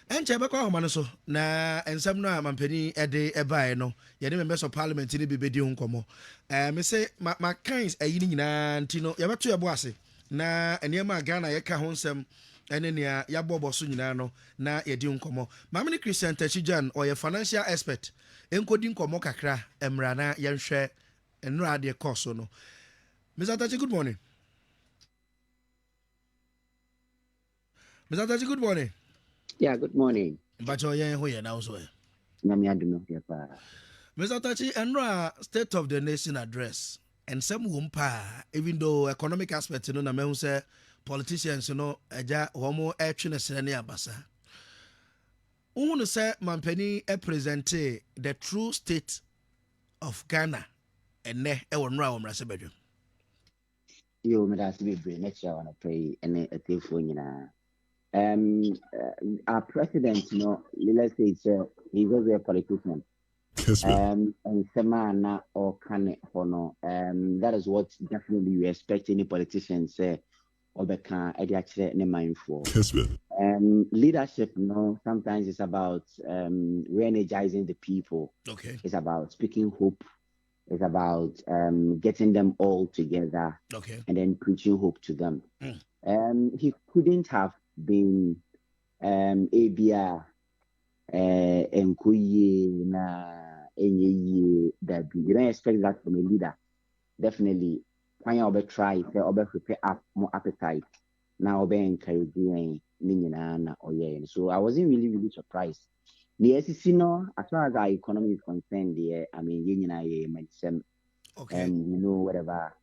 Enche bekwa ho so na ensem no a mampani ede ebae no ye de members of parliament ni bebedi ho nkomo me say ma kins ayi ni nyina nti no ye beto ye bo ase na enema Ghana ye ka ho nsem ene ne ya bobo so nyina no na ye di nkomo ma me ni Christian Tachijan or ye financial expert enkodi nkomo kakra emra na ye nhwe enura de course no Mr. Tachi, good morning. Mr. Tachi, good morning. Yeah, good morning. But you ho ye now so. Mr. Tachi, and State of the Nation address and some wumpa, even though economic aspects, you know, na me say politicians, you know, eja homo action sene abasa. Who say mampeni presente the true state of Ghana and ne e wonra wo mrase bedwe. You may ask me next year I wanna pray and a telephone. Our president, you know, let's say he's also a politician. Kessben. And Semana or can honor. That is what definitely we expect any politician say or can actually mindful. Kessben. Leadership, you know, sometimes it's about re-energizing the people. Okay. It's about speaking hope. It's about getting them all together, okay, and then preaching hope to them. He couldn't have been ABR Nkuye na Enye that you don't expect that from a leader. Definitely, when you try, you prepare up more appetite. Now, be encouraging so I wasn't really surprised. The SEC, no, as far as our economy is concerned, I mean, medicine, okay, we know whatever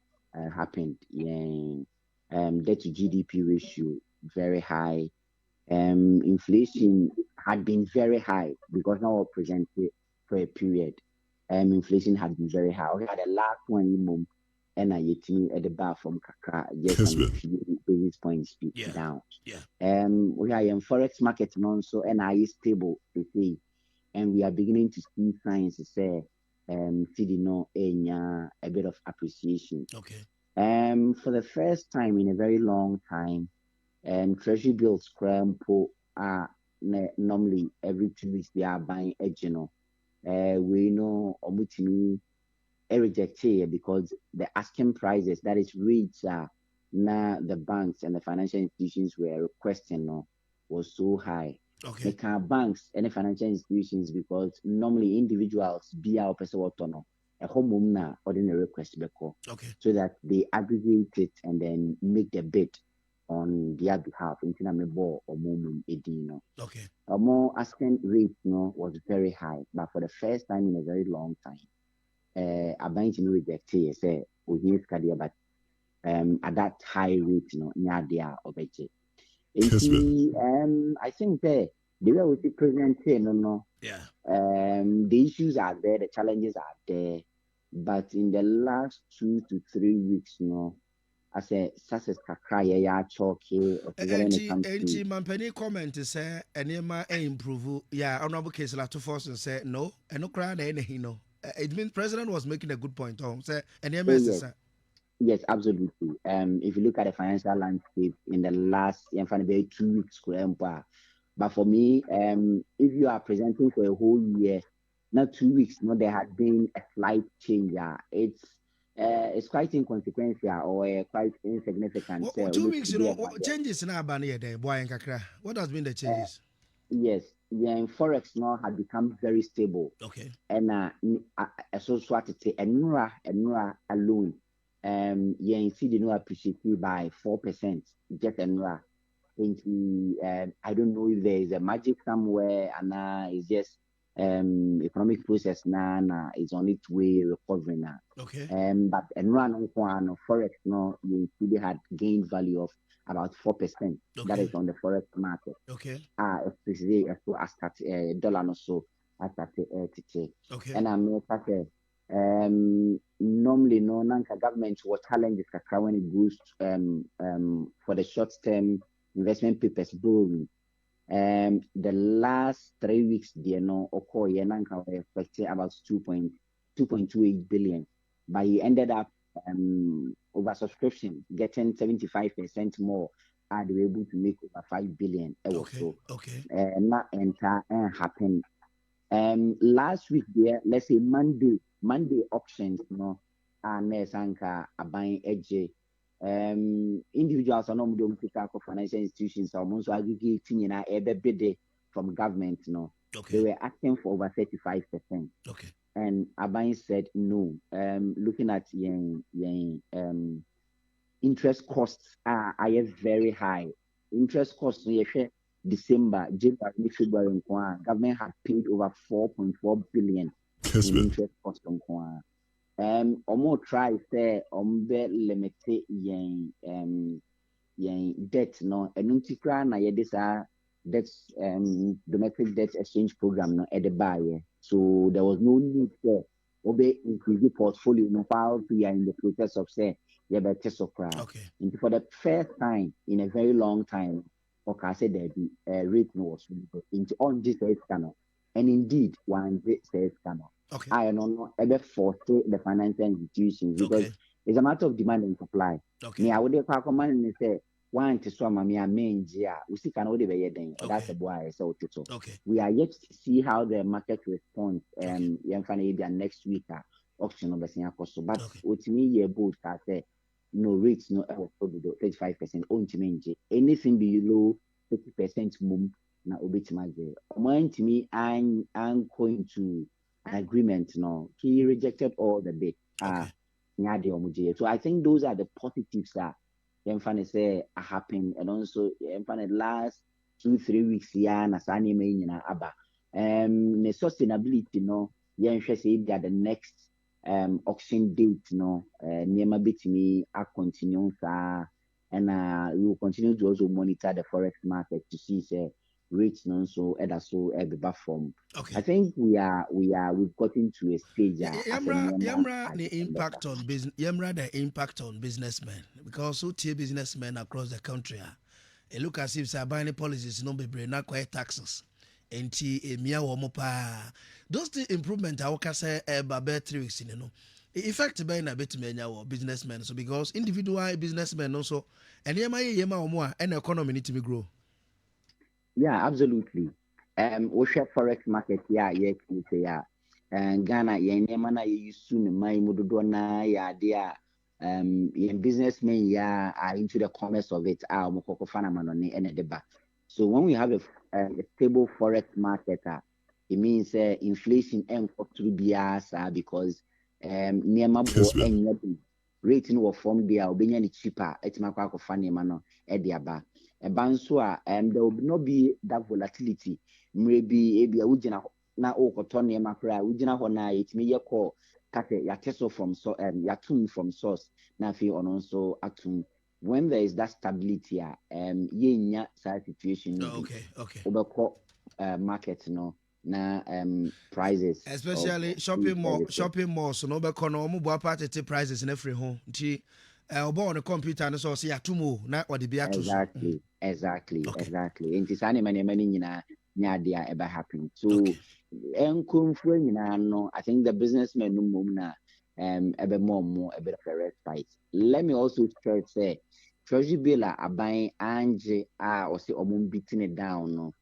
happened. Debt to GDP ratio very high. Inflation had been very high because now we're presented for a period. Inflation had been very high. We had a last one and I at the bar from Kakra, just some few basis points down. Yeah. We are in forex market also and I is stable, they say, and we are beginning to see signs to say CD no a bit of appreciation. Okay. For the first time in a very long time, treasury bills scramble normally every 2 weeks they are buying edge, you know. We know omutimi rejected because the asking prices, that is rates now the banks and the financial institutions were requesting was so high. Okay. They banks and the financial institutions because normally individuals be our person a home na ordinary request okay, so that they aggregate it and then make the bid on their behalf. Okay. More asking rate was very high, but for the first time in a very long time, a bank rejected say we but at that high rate, near there obey. I think the way we present here, yeah. The issues are there, the challenges are there, but in the last 2 to 3 weeks, as a success kakra ya choke when it comes to mampani comment say enema improve. Yeah, honorable case la to force and say no, and no cry no. It means president was making a good point. Say enema yes, absolutely. If you look at the financial landscape in the last 2 weeks, but for me, if you are presenting for a whole year, not 2 weeks, there had been a slight change. It's quite inconsequential or quite insignificant. 2 weeks, changes in our banner there, boy and kakra. What has been the changes? Yes, forex now had become very stable. Okay. And so what it say, Enura alone, see the no appreciated by 4%, just Enura. I don't know if there is a magic somewhere, and it's just economic process now is on its way recovering now. Okay. But Enura forex you really had gained value of about 4%. Okay. That is on the forex market. Okay. Especially as dollar or so at okay. And I'm normally nanka government will challenge when it goes for the short term investment papers borrowing. The last 3 weeks there nanka were expecting about 2.28 billion, but he ended up over subscription getting 75% more they were able to make over 5 billion. Okay. So Okay. not enter and happen. Last week there, let's say Monday auctions, and Sanka are buying edge. Individuals are not doing financial institutions are also aggregating in a bid from government, They Okay. were asking for over 35%. Okay. And Abain said no. Looking at interest costs are very high. Interest costs December, January, February, government had paid over 4.4 billion in Kessben. interest costs. Omo try say be limit debt no enunti kra na yede sa debt domestic debt exchange program no at the buy. So there was no need for obe increase the portfolio no while we are in the process of say yeah better so cry. Okay. And for the first time in a very long time, okay, I said that the rate no was into on this cannot. And indeed one says cannot. Okay. I don't know ever force the financial institutions because Okay. it's a matter of demand and supply. Okay. Me, I would have command and say, one to swam, me, a main gear. We see can only be then, or that's Okay. a boy. So, Okay. we are yet to see how the market responds. Okay. Next week, auction of the senior cost. But Okay. with me, year boat, I say, no rates, no 35%, on to me, anything below 50% mum, na obit maje. Mind to me, I'm going to an agreement, no. He rejected all the bid. Okay. So I think those are the positives that Yemfane say happen, and also Yemfane last 2-3 weeks yeah na saa nneɛma yi nyinaa aba. The sustainability no yɛnhwɛ sɛ ebi the next auction date no nneɛma betumi a continue saa, and we will continue to also monitor the forex market to see say rates no so ɛda so ɛbɛba from. Okay. I think we've gotten to a stage Yamra the impact on business. Yamra the impact on businessmen, because so tier businessmen across the country. It look as if buying policies no be brain not quite taxes. Enti emia wo pa. Those the improvement I can say about 3 weeks in effect by na betumi anya wo businessmen, so because individual businessmen also and yema wo and economy need to grow. Yeah, absolutely. We share forex market, yeah, can say yeah. And Ghana, yeah, na you used to my mudodona, yeah, there. Businessmen, yeah, are into the commerce of it. Mukoko fana manoni and deba. So when we have a stable forex market, it means inflation and through biasa because near my boy and rating will form there, obeying cheaper. It's my quack of funny mano, ediaba. Nso a there will not be that volatility. Maybe ebi a wugina na okɔtɔ nneɛma koraa wugina hɔ na yɛtumi yɛ kɔ kate yɛate so from yatum from source na afei ɔno nso atum. When there is that stability yɛnya saa situation no bi wobɛkɔ market no na prices especially shopping malls no bɛkɔ no ɔmo boa pa tete prices na free ho nti ɔbɔ on the computer no so ɔsɛ yɛatom o na ɔde bi ato so. Exactly. Nti saa nneɛma no nyinaa nyɛ adeɛ a ɛbɛ happen. So nkurɔfoɔ nyinaa no, I think the businessmen no mmom na ɛbɛ more a bit of a respite. Let me also stress say treasury bill a aban angye a ɔsɛ ɔmo beating it down no.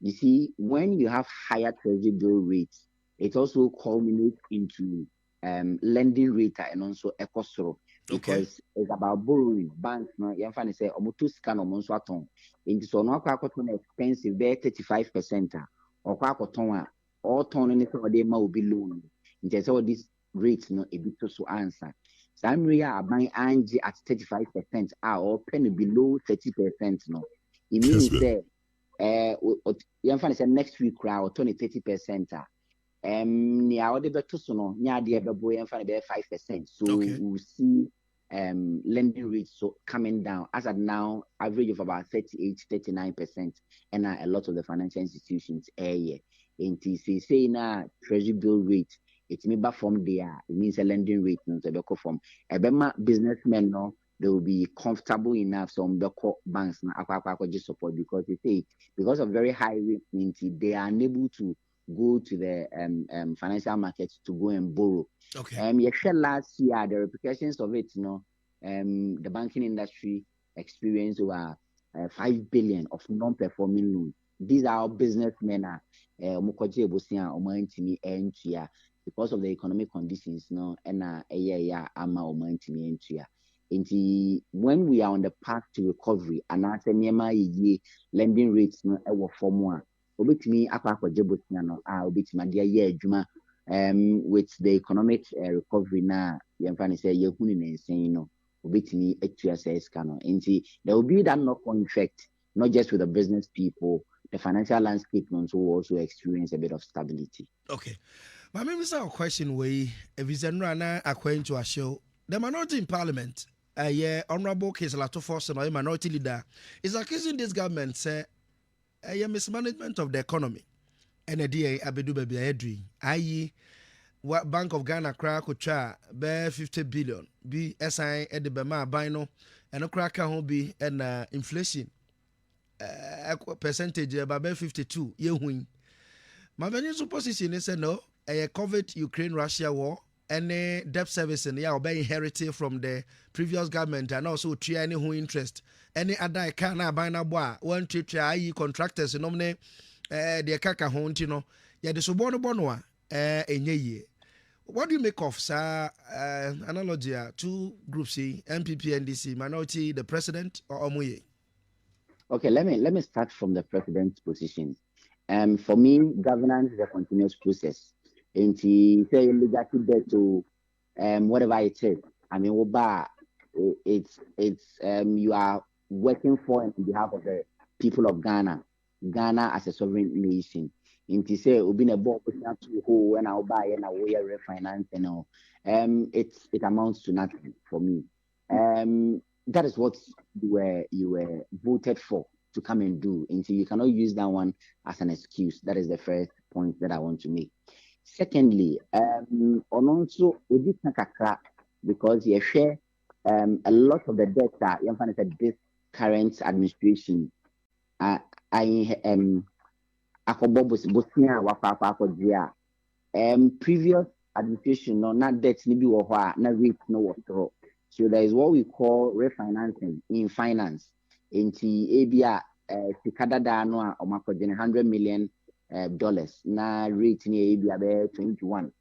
You see, when you have higher treasury bill rates, it also culminates into lending rate and also eco because it's about borrowing. Banks no yɛmfa ne sɛ ɔmo to sika na ɔmo nso atɔn. Nti sɛ ɔno akɔ akɔtɔn expensive bɛyɛ 35% a ɔkɔ akɔtɔn a ɔtɔn no ne sɛ ɔde ma obi loan. Nti sɛ ɔde rate no ebi to so answer. Saa mmiri a aban angye at 35% a ɔpɛ no below 30% no. It means sɛ yɛmfa ne sɛ next week koraa ɔtɔ ne 30% a nea ɔde bɛto so no nyɛ adeɛ bɛbo yɛmfa ne bɛyɛ 5%. So we see lending rates so coming down as at now average of about 38-39%, and a lot of the financial institutions area nti say na treasury bill rate it may back from there. It means a lending rate no so bɛkɔ from ɛbɛma businessmen no they will be comfortable enough so bɛkɔ banks na akɔ support because they say because of very high rate they are unable to go to the financial markets to go and borrow. Last year the repercussions of it, the banking industry experienced over 5 billion of non-performing loans. These are our businessmen omukoje ebosia omantimi entua because of the economic conditions no na ya ama omantimi entua. When we are on the path to recovery and as ye lending rates no ewo form a obetimi akwakoje bosia no obetimi ade ye adwuma with the economic recovery na yemfa say yehuni nensen no obetimi atua says kano there will be that knock-on effect not just with the business people, the financial landscape will also experience a bit of stability. Okay. My maybe a question way if it's a according to a show the minority in parliament yeah honorable Keselato Force and minority leader is accusing this government say a mismanagement of the economy and a DA abedu baby edri i.e. what Bank of Ghana crack could try bear 50 billion be SI at the Bema bino and a cracker won't be an inflation percentage about 52 year win. My venue supposition is no a COVID Ukraine Russia war any debt service and yeah be inherited from the previous government and also try any who interest any other can buy na boa one try contractors nomne the kaka hontino yeah the suborno bonwa enye ye. What do you make of analogy two groups MPP NDC minority the president or Omuye? Okay, let me start from the president's position. For me, governance is a continuous process. And to say legacy debt to whatever it is. I mean, it's you are working for and on behalf of the people of Ghana, Ghana as a sovereign nation. And to say we've been a board to who when I'll buy and I'll refinance and all. It amounts to nothing for me. That is what you were voted for to come and do. And so you cannot use that one as an excuse. That is the first point that I want to make. Secondly, on also because you share a lot of the debt that this current administration previous administration no not debt ni bi wo na rate no was through. So there is what we call refinancing in finance. Nti ebia sikadada no a omakogene $100 million na rate ni ebia be 21.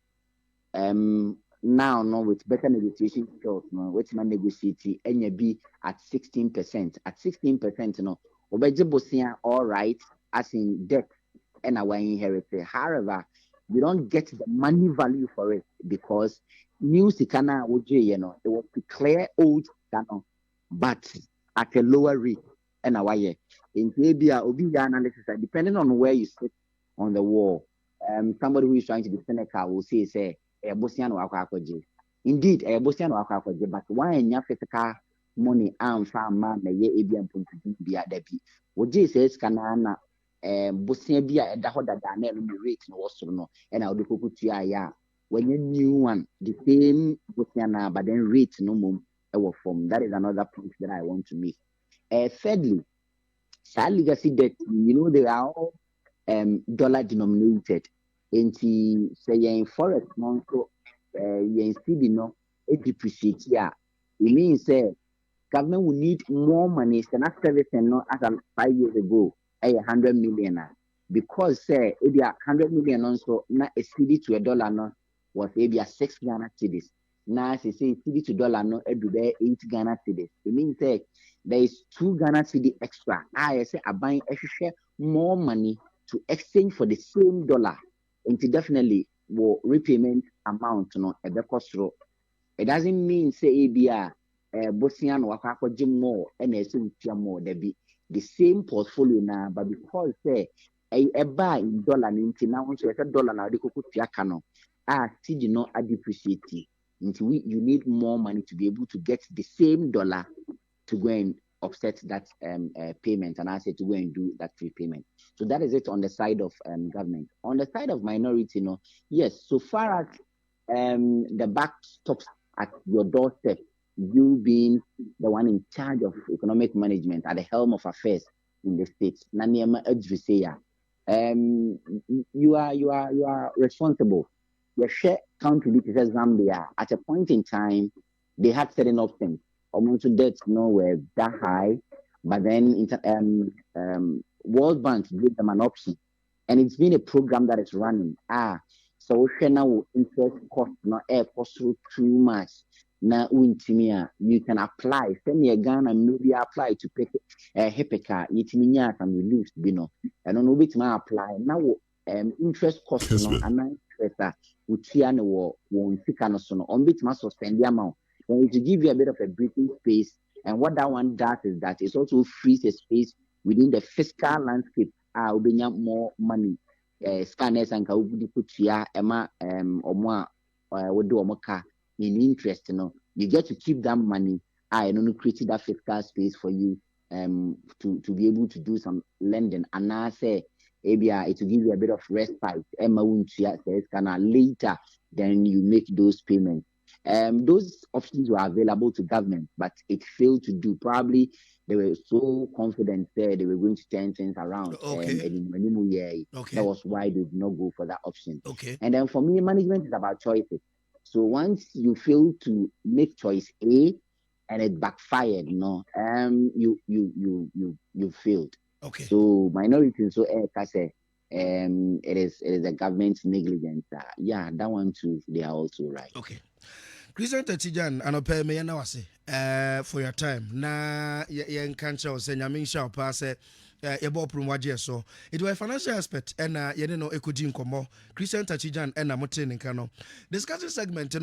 Now no with better negotiation skills no which man negotiate enya bi at 16%. At 16% no obeje bosia all right as in debt and our inherited. However, we don't get the money value for it because new Sikana it was declare old Sikana, but at a lower rate and our year. In Abia, Obia analysis, depending on where you sit on the wall, somebody who is trying to be cynical will say, a Bosian or Akouko. Indeed, a Bosian or Akouko, but why in your physical money and farm man, a year Abian point to be at Debbie. What J says, Canana. Bosia bia eda ho dada na no rate no was no and I would put ya when you new one the same bosia na but then rate no mum form. That is another point that I want to make. Thirdly, legacy debt, they are all dollar denominated. Into say in forex no so in CD no it depreciate it means government will need more money than service and no as 5 years ago. 100 million because say maybe 100 million also na a CD to a dollar no was maybe 6 Ghana cedis. Now say CD to dollar no edu be 8 Ghana cedis. It means there is 2 Ghana cedi extra. I say I buying extra more money to exchange for the same dollar. And definitely will repayment amount no a cost. It doesn't mean say ABR Bosnian wakako more and a more there be the same portfolio now, but because say a buy in dollar into now so a dollar now they could tiakano still not depreciate into you need more money to be able to get the same dollar to go and offset that payment and I say to go and do that prepayment. So that is it on the side of government. On the side of minority, yes, so far as the buck stops at your doorstep, you being the one in charge of economic management at the helm of affairs in the states, you are responsible. Your share country is Zambia. At a point in time, they had certain options. Almost debts were that high. but then World Bank gave them an option, and it's been a program that is running. So now interest cost no air cost too much. Now you can apply. Send me Ghana maybe apply to pick Hepeka. It some relief, and on which my apply now. Interest cost no and interest that utia no one fika no so no on bit must suspend the amount. Then to give you a bit of a breathing space, and what that one does is that it also frees a space within the fiscal landscape. Ubenya more money. Scanners and kaubudi kutia ema omwa wodo omoka in interest you get to keep that money. I don't create that fiscal space for you to be able to do some lending, and I say ABI it will give you a bit of respite. Later then you make those payments. Those options were available to government, but it failed to do. Probably they were so confident there they were going to turn things around. Okay. That was why they did not go for that option. Okay. And then for me, management is about choices. So once you fail to make choice A and it backfired, you failed. Okay. So minority so it is the government's negligence. That one too, they are also right. Okay. Christian Tachijan, anope me na wase for your time. Na ye nkancha o se nyame nsha opa se ye bo prum waje so. It was a financial aspect and ye no ekodi nkomo. Christian Tachijan and na mote nka no. Discussion segment